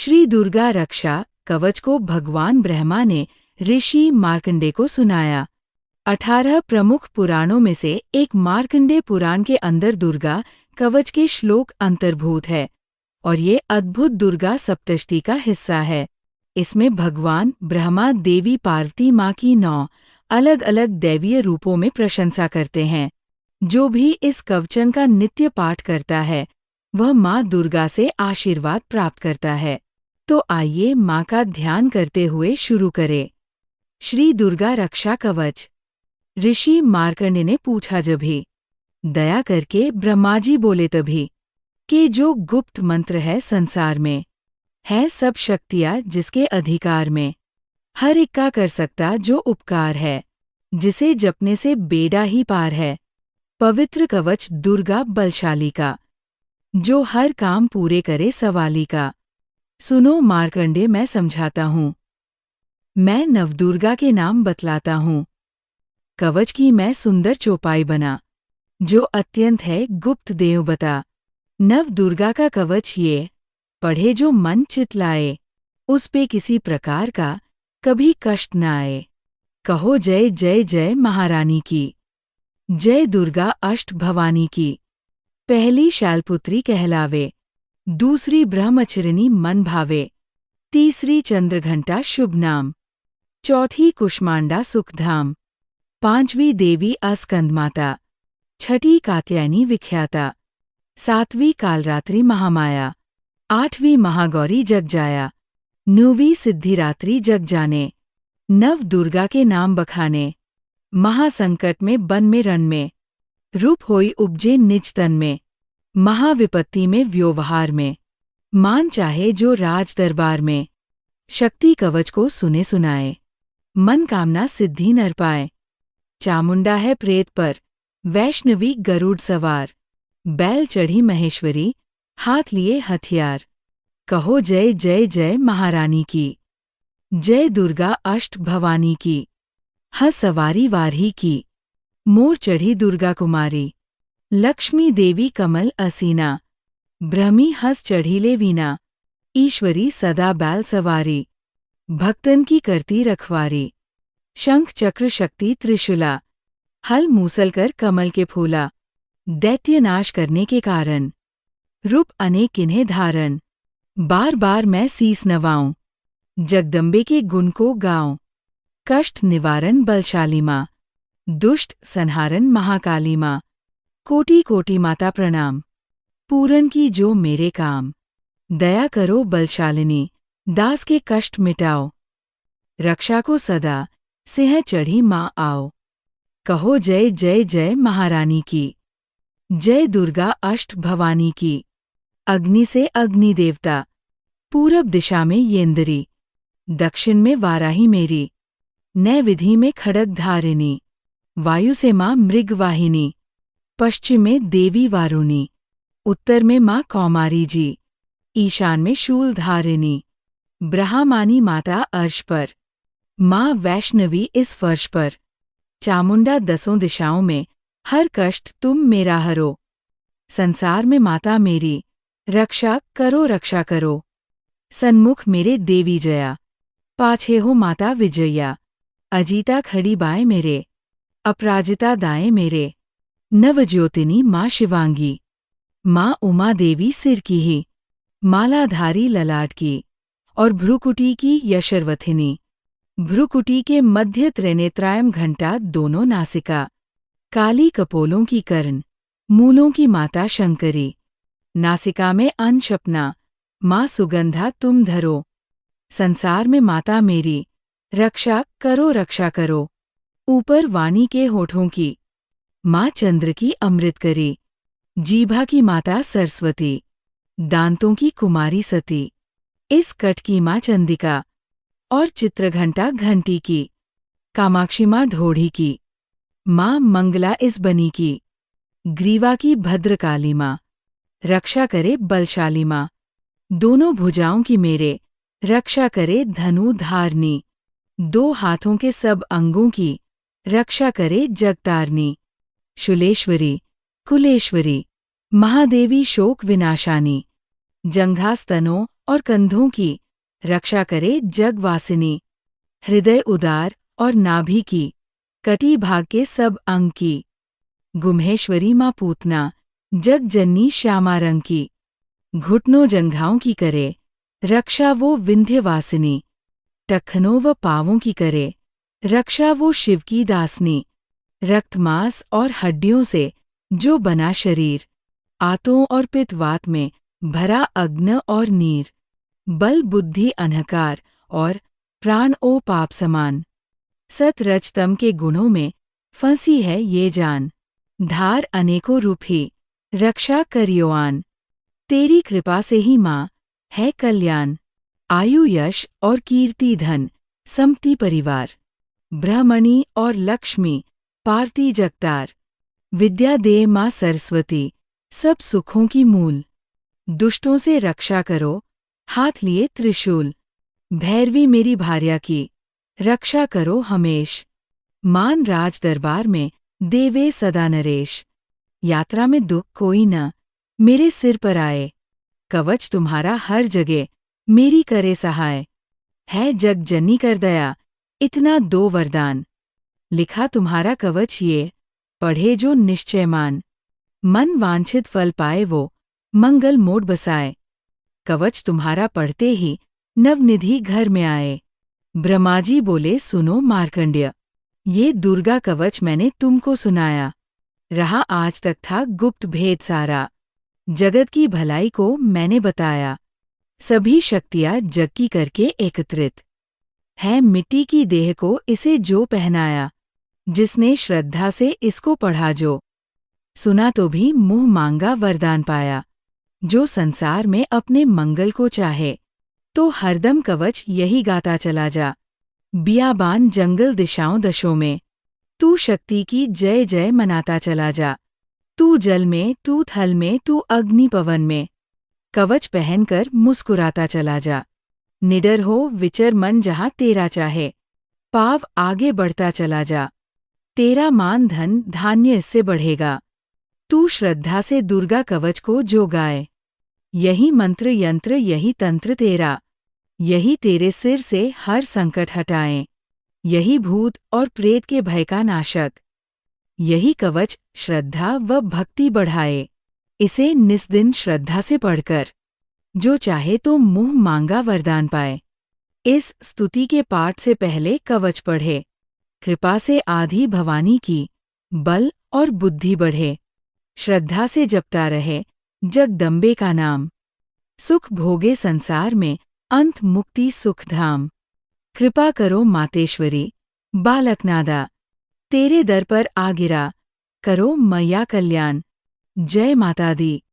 श्री दुर्गा रक्षा कवच को भगवान ब्रह्मा ने ऋषि मार्कंडे को सुनाया। 18 प्रमुख पुराणों में से एक मार्कंडे पुराण के अंदर दुर्गा कवच के श्लोक अंतर्भूत है और ये अद्भुत दुर्गा सप्तशती का हिस्सा है। इसमें भगवान ब्रह्मा देवी पार्वती माँ की 9 अलग अलग दैवीय रूपों में प्रशंसा करते हैं। जो भी इस कवचन का नित्य पाठ करता है वह माँ दुर्गा से आशीर्वाद प्राप्त करता है। तो आइए माँ का ध्यान करते हुए शुरू करें। श्री दुर्गा रक्षा कवच। ऋषि मार्कंडे ने पूछा जभी, दया करके ब्रह्मा जी बोले तभी, कि जो गुप्त मंत्र है संसार में, है सब शक्तियाँ जिसके अधिकार में, हर एक का कर सकता जो उपकार है, जिसे जपने से बेड़ा ही पार है। पवित्र कवच दुर्गा बलशाली का, जो हर काम पूरे करे सवाली का। सुनो मार्कंडे, मैं समझाता हूँ। मैं नवदुर्गा के नाम बतलाता हूँ। कवच की मैं सुंदर चौपाई बना, जो अत्यंत है गुप्त देव बता। नवदुर्गा का कवच ये, पढ़े जो मन चितलाए, उस पे किसी प्रकार का कभी कष्ट न आए। कहो जय जय जय महारानी की, जय दुर्गा अष्ट भवानी की। पहली शैलपुत्री कहलावे, दूसरी ब्रह्मचरिणी मन भावे, तीसरी चंद्रघंटा शुभ नाम, चौथी कुष्मांडा सुखधाम, पांचवी देवी अस्कंदमाता, छठी कात्यायनी विख्याता, सातवीं कालरात्रि महामाया, आठवीं महागौरी जगजाया, नौवीं सिद्धिरात्रि जग जाने। नव दुर्गा के नाम बखाने, महासंकट में बन में रण में, रूप होई उपजे निज तन में, महाविपत्ति में व्यवहार में, मान चाहे जो राज दरबार में। शक्ति कवच को सुने सुनाए, मन कामना सिद्धि नर पाए। चामुंडा है प्रेत पर, वैष्णवी गरुड़ सवार, बैल चढ़ी महेश्वरी, हाथ लिए हथियार। कहो जय जय जय महारानी की, जय दुर्गा अष्ट भवानी की। ह सवारी वारही की, मोर चढ़ी दुर्गा कुमारी, लक्ष्मी देवी कमल असीना, ब्रह्मी हस चढ़ीले वीना, ईश्वरी सदा बैल सवारी, भक्तन की करती रखवारी। शंख चक्र शक्ति त्रिशूला, हल मूसल कर कमल के फूला, दैत्य नाश करने के कारण, रूप अनेक किन्हें धारण। बार बार मैं सीस नवाऊं, जगदम्बे के गुण को गाऊं। कष्ट निवारण बलशाली माँ, दुष्ट संहारण महाकाली माँ। कोटि कोटि माता प्रणाम, पूरन की जो मेरे काम। दया करो बलशालिनी, दास के कष्ट मिटाओ, रक्षा को सदा सिंह चढ़ी माँ आओ। कहो जय जय जय महारानी की, जय दुर्गा अष्ट भवानी की। अग्नि से अग्नि देवता, पूरब दिशा में येंदरी, दक्षिण में वाराही मेरी, नय विधि में खड़ग धारिणी, वायु से माँ मृगवाहिनी, पश्चिम में देवी वारुणी, उत्तर में माँ कौमारी जी, ईशान में शूल धारिणी, ब्रह्मानी माता अर्श पर, माँ वैष्णवी इस फर्श पर। चामुंडा 10 दिशाओं में, हर कष्ट तुम मेरा हरो। संसार में माता मेरी, रक्षा करो। सन्मुख मेरे देवी जया, पाछे हो माता विजया। अजीता खड़ी बाएं मेरे, अपराजिता दाएं मेरे। नवज्योतिनी माँ शिवांगी, माँ उमा देवी सिर की ही, मालाधारी ललाट की, और भ्रुकुटी की यशर्वथिनी। भ्रुकुटी के मध्य त्रिनेत्रायम घंटा दोनों नासिका, काली कपोलों की कर्ण, मूलों की माता शंकरी। नासिका में अनशपना, माँ सुगंधा तुम धरो। संसार में माता मेरी, रक्षा करो। ऊपर वाणी के होठों की, माँ चंद्र की अमृत करी। जीभा की माता सरस्वती, दांतों की कुमारी सती। इस कट की माँ चंदिका, और चित्रघंटा घंटी की। कामाक्षी माँ ढोढ़ी की, माँ मंगला इस बनी की। ग्रीवा की भद्रकाली माँ, रक्षा करे बलशाली माँ। दोनों भुजाओं की मेरे, रक्षा करे धनु धारनी। 2 हाथों के सब अंगों की, रक्षा करे जगतारनी। शूलेश्वरी, कुलेश्वरी, महादेवी शोक विनाशानी। जंघास्तनों और कंधों की, रक्षा करे जगवासिनी। हृदय उदार और नाभि की, कटी भाग के सब अंग की। गुम्हेश्वरी माँ पूतना, जग जननी श्यामा रंग की। घुटनों जंघाओं की करे, रक्षा वो विंध्यवासिनी। टखनों व पाँवों की करे, रक्षा वो शिव की दासनी। रक्त मांस और हड्डियों से जो बना शरीर, आतों और पित्तवात में भरा अग्न और नीर। बल बुद्धि अनहकार और प्राण ओ पाप समान। सत रजतम के गुणों में फंसी है ये जान। धार अनेकों रूपी, रक्षा करियोआन। तेरी कृपा से ही माँ है कल्याण। आयु यश और कीर्ति धन संपत्ति परिवार। ब्रह्मणि और लक्ष्मी पार्ति जगतार। विद्या दे माँ सरस्वती, सब सुखों की मूल। दुष्टों से रक्षा करो, हाथ लिए त्रिशूल। भैरवी मेरी भार्या की, रक्षा करो हमेश। मान राज दरबार में देवे सदा नरेश। यात्रा में दुख कोई न मेरे सिर पर आए। कवच तुम्हारा हर जगह मेरी करे सहाय। है जग जननी कर दया, इतना दो वरदान। लिखा तुम्हारा कवच ये, पढ़े जो निश्चय मान। मन वांछित फल पाए वो, मंगल मोड बसाए। कवच तुम्हारा पढ़ते ही नवनिधि घर में आए। ब्रह्माजी बोले सुनो मार्कंडेय, ये दुर्गा कवच मैंने तुमको सुनाया। रहा आज तक था गुप्त भेद सारा, जगत की भलाई को मैंने बताया। सभी शक्तियाँ जग की करके एकत्रित है, मिट्टी की देह को इसे जो पहनाया। जिसने श्रद्धा से इसको पढ़ा जो, सुना तो भी मुंह मांगा वरदान पाया। जो संसार में अपने मंगल को चाहे, तो हरदम कवच यही गाता चला जा। बियाबान जंगल दिशाओं दशों में, तू शक्ति की जय जय मनाता चला जा। तू जल में, तू थल में, तू अग्नि पवन में, कवच पहनकर मुस्कुराता चला जा। निडर हो विचर मन जहाँ तेरा चाहे, पाव आगे बढ़ता चला जा। तेरा मान धन धान्य इससे बढ़ेगा। तू श्रद्धा से दुर्गा कवच को जो गाए, यही मंत्र यंत्र यही तंत्र तेरा। यही तेरे सिर से हर संकट हटाएं। यही भूत और प्रेत के भय का नाशक। यही कवच श्रद्धा व भक्ति बढ़ाए। इसे निस्दिन श्रद्धा से पढ़कर, जो चाहे तो मुंह मांगा वरदान पाए। इस स्तुति के पाठ से पहले कवच पढ़े, कृपा से आधी भवानी की, बल और बुद्धि बढ़े। श्रद्धा से जपता रहे जगदम्बे का नाम। सुख भोगे संसार में, अंत मुक्ति सुख धाम। कृपा करो मातेश्वरी, बालकनादा, तेरे दर पर आ गिरा। करो मैया कल्याण, जय माता दी।